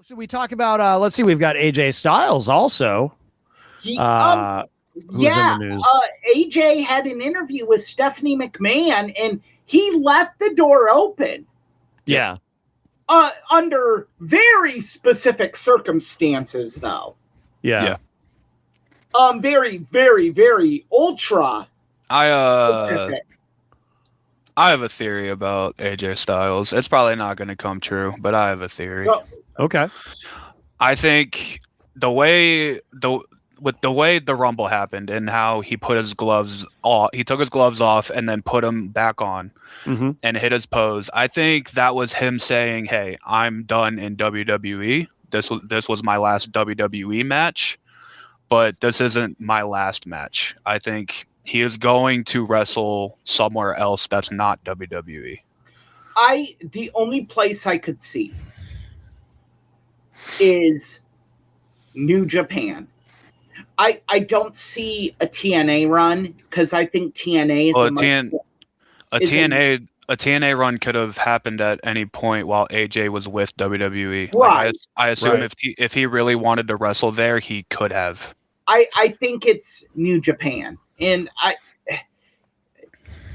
Should we talk about? Let's see. We've got AJ Styles also. He, Who's in the news? AJ had an interview with Stephanie McMahon, and he left the door open. Yeah. Under very specific circumstances, though. Yeah. Very, very, very ultra specific. I have a theory about AJ Styles. It's probably not going to come true, but I have a theory. Okay. I think the way the Rumble happened and how he put his gloves off, he took his gloves off and then put them back on and hit his pose. I think that was him saying, "Hey, I'm done in WWE. This was my last WWE match, but this isn't my last match. I think he is going to wrestle somewhere else that's not WWE." The only place I could see is New Japan. I don't see a TNA run because I think TNA is a TNA run could have happened at any point while AJ was with WWE. Right. Like, I assume if he really wanted to wrestle there, he could have. I think it's New Japan, and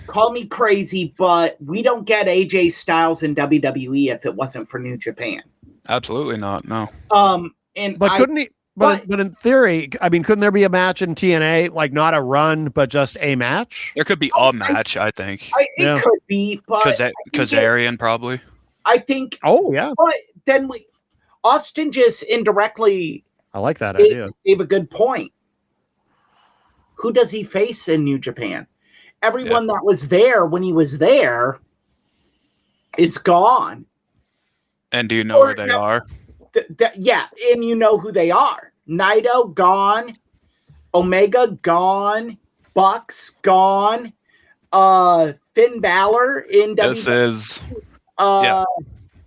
call me crazy, but we don't get AJ Styles in WWE if it wasn't for New Japan. Absolutely not. No. But couldn't he? But in theory, I mean, couldn't there be a match in TNA, like not a run, but just a match? There could be a match, I think. It could be, but Kazarian probably. I think. Oh yeah. But then Austin just indirectly. I like that idea. Gave a good point. Who does he face in New Japan? Everyone that was there when he was there is gone. And do you know where they are? Yeah, and you know who they are. Naito gone, Omega gone, Bucks gone, Finn Balor in WWE.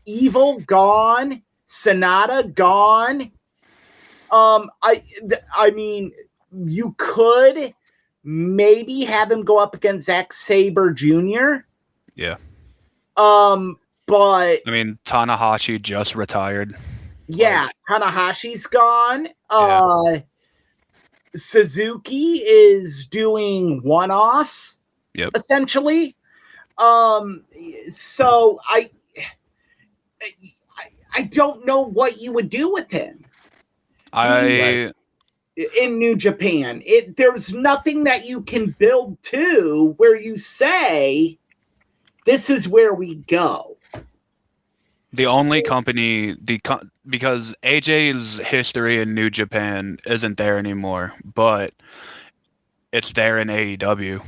Evil gone, Sonata gone. I mean, you could maybe have him go up against Zack Sabre Jr. Yeah. But I mean, Tanahashi just retired. Yeah, Tanahashi's gone. Suzuki is doing one-offs, essentially. So I don't know what you would do with him. In New Japan, there's nothing that you can build to where you say, "This is where we go." The only company, because AJ's history in New Japan isn't there anymore, but it's there in AEW.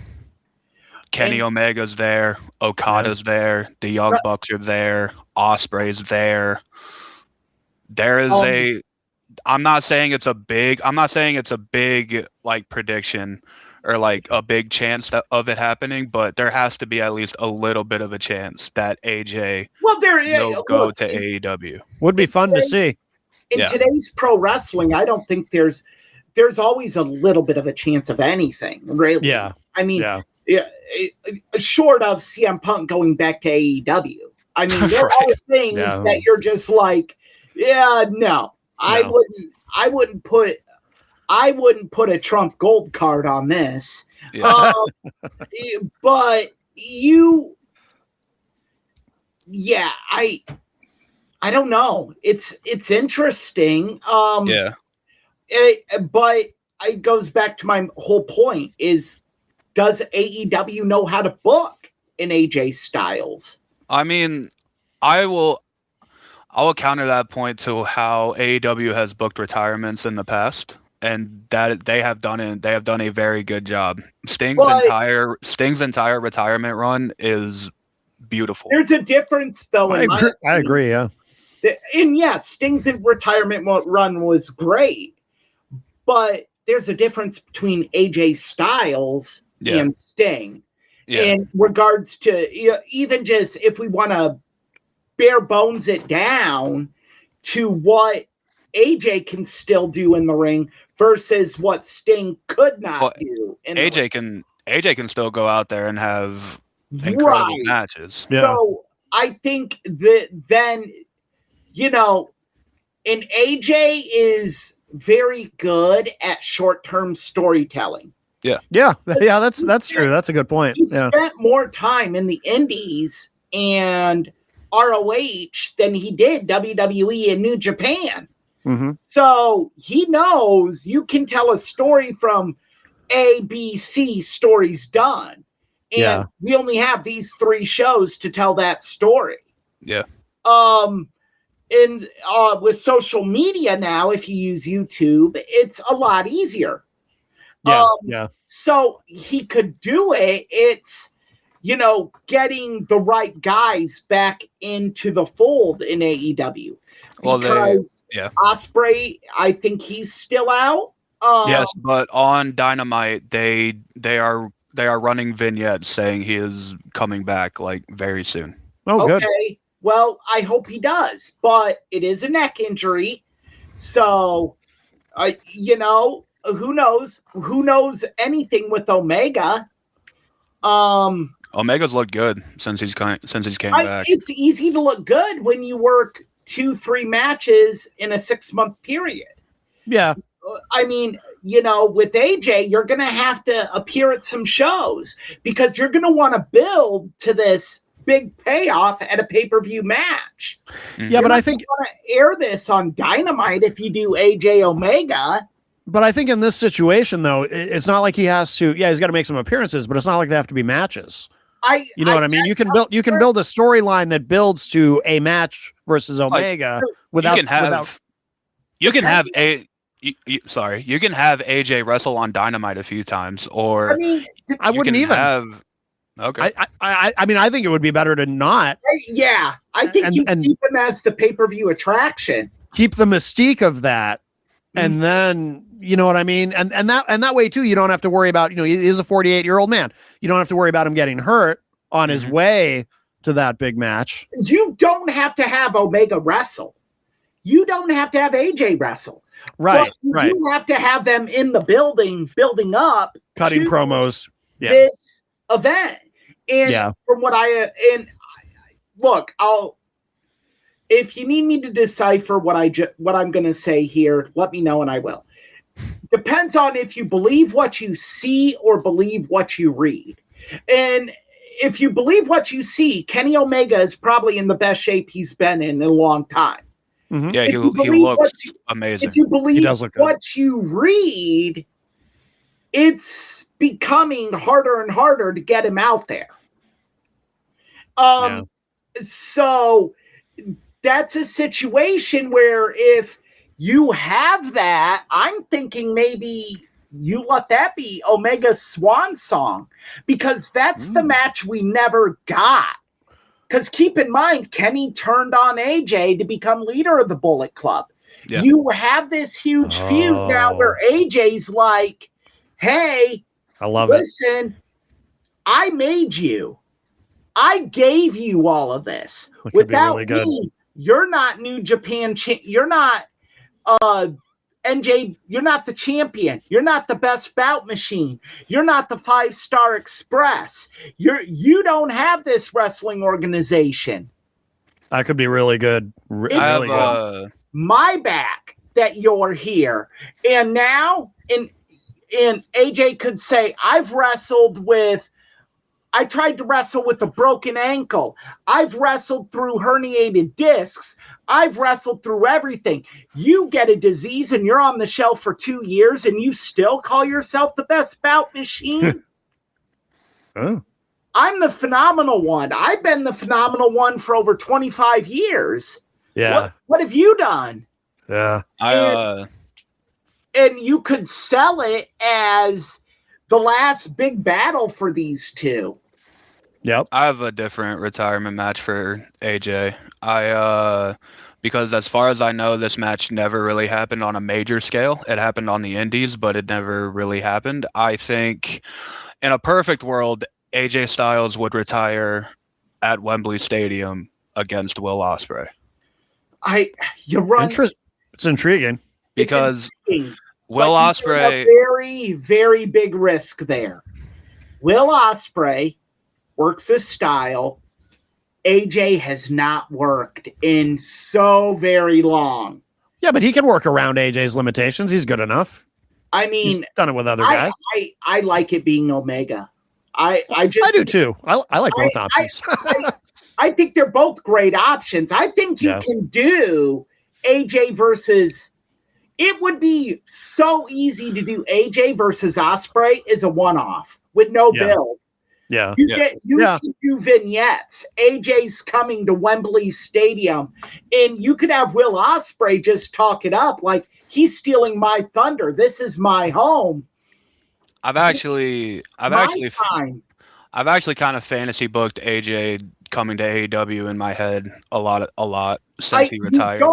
Kenny Omega's there, Okada's there, the Young Bucks are there, Ospreay's there. There is I'm not saying it's a big like prediction or like a big chance of it happening, but there has to be at least a little bit of a chance that AJ will go to AEW. Would be fun to see. In today's pro wrestling, I don't think there's always a little bit of a chance of anything, really. Yeah. I mean, short of CM Punk going back to AEW. I mean, there are things that you're just like, no. I wouldn't put a Trump gold card on this. But I don't know. It's interesting. But it goes back to my whole point is, does AEW know how to book an AJ Styles? I mean, I will counter that point to how AEW has booked retirements in the past, and that they have done a very good job. Sting's entire retirement run is beautiful. There's a difference, though. I agree. Yeah. And yes, Sting's retirement run was great, but there's a difference between AJ Styles and Sting in regards to even just if we want to bare bones it down to what AJ can still do in the ring versus what Sting could not do. AJ can still go out there and have incredible matches. So I think that then, And AJ is very good at short-term storytelling. Yeah. That's true. That's a good point. He Yeah. spent more time in the Indies and ROH than he did WWE and New Japan. Mm-hmm. So he knows you can tell a story from A, B, C, stories done. And we only have these 3 shows to tell that story. Yeah. And with social media now, if you use YouTube, it's a lot easier. Yeah. So he could do it. It's, getting the right guys back into the fold in AEW. Because Ospreay, I think he's still out. Yes, but on Dynamite, they are running vignettes saying he is coming back like very soon. Oh, good. Okay. Well, I hope he does, but it is a neck injury. So, who knows? Who knows anything with Omega? Omega's looked good since he's came back. It's easy to look good when you work 2-3 matches in a 6-month period. Yeah. I mean, with AJ, you're going to have to appear at some shows because you're going to want to build to this big payoff at a pay-per-view match. Mm-hmm. Yeah, but I think you want to air this on Dynamite if you do AJ Omega. But I think in this situation, though, it's not like he has to. Yeah, he's got to make some appearances, but it's not like they have to be matches. You know what I mean? You can build a storyline that builds to a match versus Omega without. You can have AJ wrestle on Dynamite a few times, or I wouldn't even have. Okay. I mean, I think it would be better to not. Yeah, I think you keep him as the pay-per-view attraction. Keep the mystique of that, and then you know what I mean, and that way too, you don't have to worry about. He is a 48-year-old man. You don't have to worry about him getting hurt on his way to that big match. You don't have to have Omega wrestle. You don't have to have AJ wrestle. Right. But you have to have them in the building, building up, cutting promos. Yeah. This event. And from what if you need me to decipher what I'm going to say here, let me know and I will. Depends on if you believe what you see or believe what you read. And if you believe what you see, Kenny Omega is probably in the best shape he's been in a long time. Mm-hmm. Yeah, he looks amazing. If you believe what you read, it's becoming harder and harder to get him out there. So that's a situation where if you have that, I'm thinking maybe you let that be Omega's swan song, because that's the match we never got. Because keep in mind, Kenny turned on AJ to become leader of the Bullet Club. Yeah. You have this huge feud now where AJ's like, hey, listen, I made you. I gave you all of this. Without me, you're not New Japan. You're not NJ. You're not the champion. You're not the best bout machine. You're not the 5-Star Express. You don't have this wrestling organization. That could be really good. Really good. My back that you're here. And now, and AJ could say, I tried to wrestle with a broken ankle. I've wrestled through herniated discs. I've wrestled through everything. You get a disease and you're on the shelf for 2 years and you still call yourself the best bout machine? I'm the phenomenal one. I've been the phenomenal one for over 25 years. Yeah. What have you done? Yeah. And you could sell it as the last big battle for these two. Yep. I have a different retirement match for AJ. Because as far as I know, this match never really happened on a major scale. It happened on the indies, but it never really happened. I think in a perfect world, AJ Styles would retire at Wembley Stadium against Will Ospreay. It's intriguing. Because Will Ospreay, a very, very big risk there. Will Ospreay works a style AJ has not worked in so very long. Yeah, but he can work around AJ's limitations. He's good enough. I mean, he's done it with other guys. I like it being Omega. I do too. I like both options. I think they're both great options. I think you can do AJ versus. It would be so easy to do AJ versus Ospreay as a one-off with no build. Yeah. You can do vignettes. AJ's coming to Wembley Stadium, and you could have Will Ospreay just talk it up like he's stealing my thunder. This is my home. I've actually kind of fantasy booked AJ coming to AEW in my head a lot since he retired.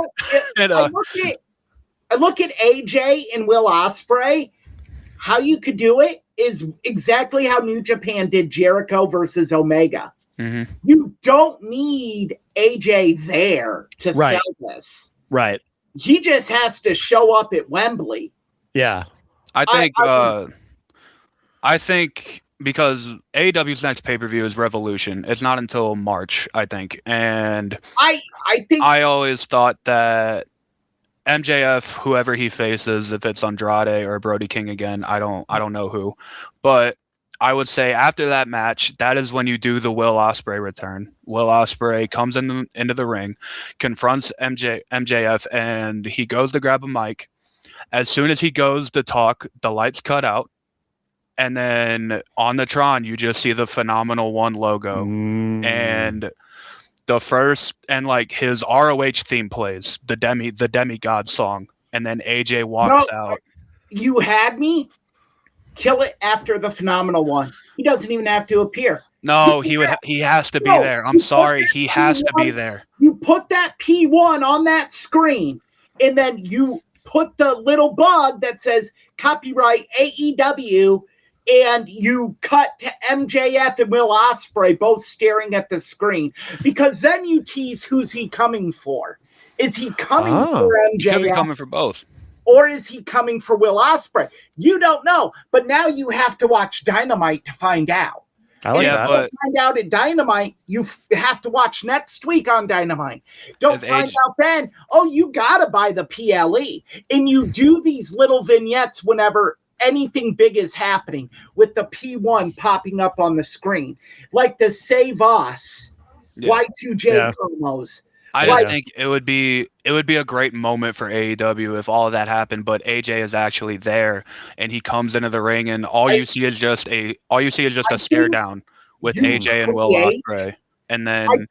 I look at AJ and Will Ospreay. How you could do it is exactly how New Japan did Jericho versus Omega. Mm-hmm. You don't need AJ there to sell this. Right. He just has to show up at Wembley. Yeah. I think because AEW's next pay-per-view is Revolution. It's not until March, I think. And I always thought that MJF, whoever he faces, if it's Andrade or Brody King again, I don't know who, but I would say after that match, that is when you do the Will Ospreay return. Will Ospreay comes into the ring, confronts MJF, and he goes to grab a mic. As soon as he goes to talk, the lights cut out, and then on the Tron, you just see the Phenomenal One logo, and the first and like his ROH theme plays, the Demigod song, and then AJ walks out. You had me. Kill it after the Phenomenal One. He doesn't even have to appear. No, he has to be there. I'm sorry, he has to be there. You put that P1 on that screen, and then you put the little bug that says copyright AEW, and you cut to MJF and Will Ospreay both staring at the screen, because then you tease who's he coming for. Is he coming for MJF? He could be coming for both. Or is he coming for Will Ospreay? You don't know, but now you have to watch Dynamite to find out. I like that. But find out at Dynamite, you have to watch next week on Dynamite. Don't find out then. Oh, you gotta buy the PLE, and you do these little vignettes whenever anything big is happening with the P1 popping up on the screen, like the Save Us Y2J promos. I just think it would be a great moment for AEW if all of that happened, but AJ is actually there and he comes into the ring and all you see is just a stare down with AJ and Will Ospreay. And then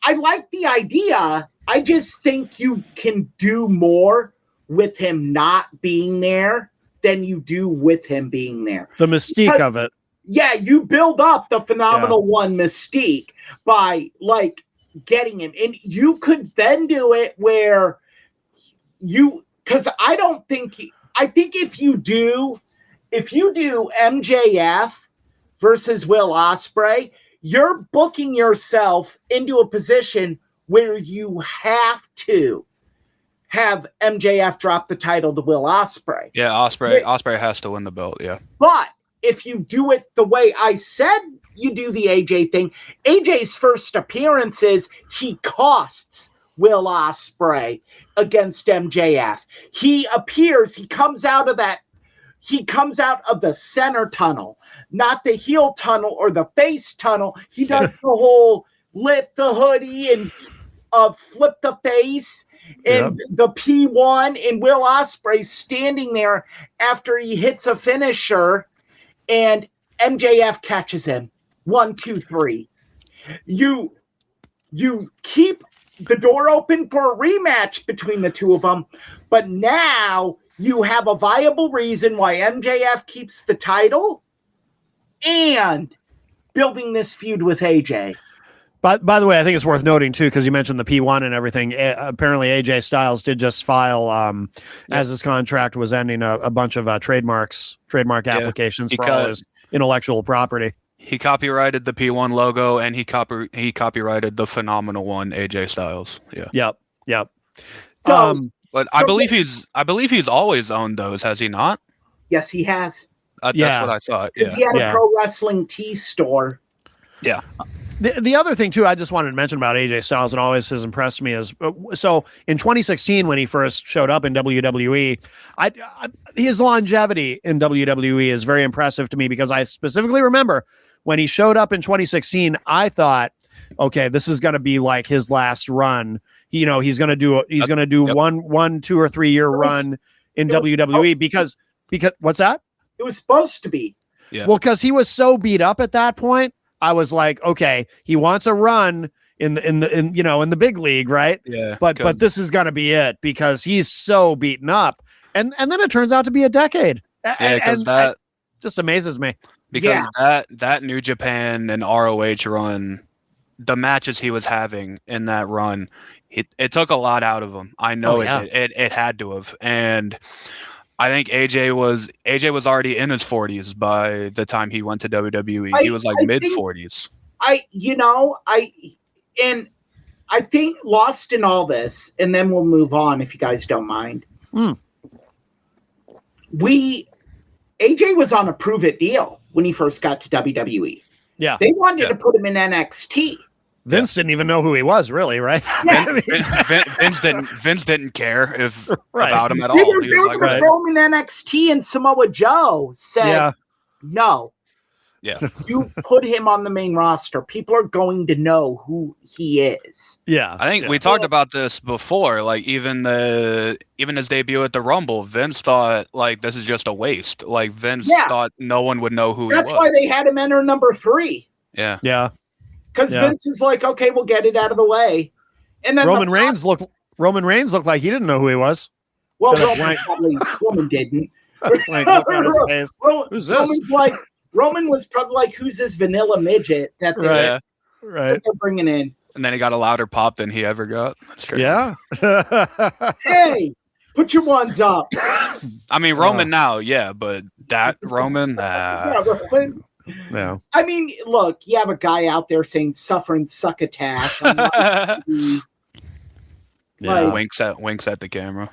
I like the idea. I just think you can do more with him not being there than you do with him being there. The mystique of it. Yeah, you build up the Phenomenal One mystique by like getting him, and you could then do it where because I think if you do MJF versus Will Ospreay, you're booking yourself into a position where you have to have MJF drop the title to Will Ospreay. Yeah, Ospreay has to win the belt, yeah. But if you do it the way I said you do the AJ thing, AJ's first appearances, he costs Will Ospreay against MJF. He appears, he comes out of the center tunnel, not the heel tunnel or the face tunnel. He does the whole lift the hoodie and flip the face. And the P1 and Will Ospreay standing there after he hits a finisher, and MJF catches him. 1, 2, 3. You keep the door open for a rematch between the two of them, but now you have a viable reason why MJF keeps the title and building this feud with AJ. By the way, I think it's worth noting, too, because you mentioned the P1 and everything. Apparently, AJ Styles did just file, as his contract was ending, a bunch of trademark applications for all his intellectual property. He copyrighted the P1 logo, and he copyrighted the Phenomenal One, AJ Styles. Yeah. Yep. But I believe he's always owned those, has he not? Yes, he has. That's what I thought. Yeah. He had a pro wrestling tea store. Yeah. The other thing too, I just wanted to mention about AJ Styles and always has impressed me is so in 2016 when he first showed up in WWE, his longevity in WWE is very impressive to me because I specifically remember when he showed up in 2016, I thought, okay, this is going to be like his last run. He's going to do one, 2 or 3 year run in WWE because what's that? It was supposed to be. Yeah. Well, because he was so beat up at that point. I was like, okay, he wants a run in the big league, right? Yeah. But this is gonna be it because he's so beaten up, and then it turns out to be a decade. Yeah, because that just amazes me. Because that New Japan and ROH run, the matches he was having in that run, it took a lot out of him. I know it had to have, and I think AJ was already in his 40s by the time he went to WWE. He was like mid 40s. I think lost in all this, and then we'll move on if you guys don't mind. AJ was on a prove it deal when he first got to WWE. Yeah. They wanted to put him in NXT. Vince didn't even know who he was, really, right? Yeah. Vince didn't care about him at all. They were going to throw him in NXT, and Samoa Joe said, no. Yeah. You put him on the main roster. People are going to know who he is. Yeah. I think we talked about this before. Like even his debut at the Rumble, Vince thought like this is just a waste. Like Vince thought no one would know who he was. That's why they had him enter number 3. Yeah. Yeah. Because Vince is like, okay, we'll get it out of the way. And then Roman Reigns looked like he didn't know who he was. Well, Roman didn't. Who's this? Roman was probably like, who's this vanilla midget that they're bringing in? And then he got a louder pop than he ever got. That's true. Yeah. Hey, put your ones up. I mean, Roman now, but that Roman, Roman. Yeah. I mean, look, you have a guy out there saying suffering succotash. Winks at the camera.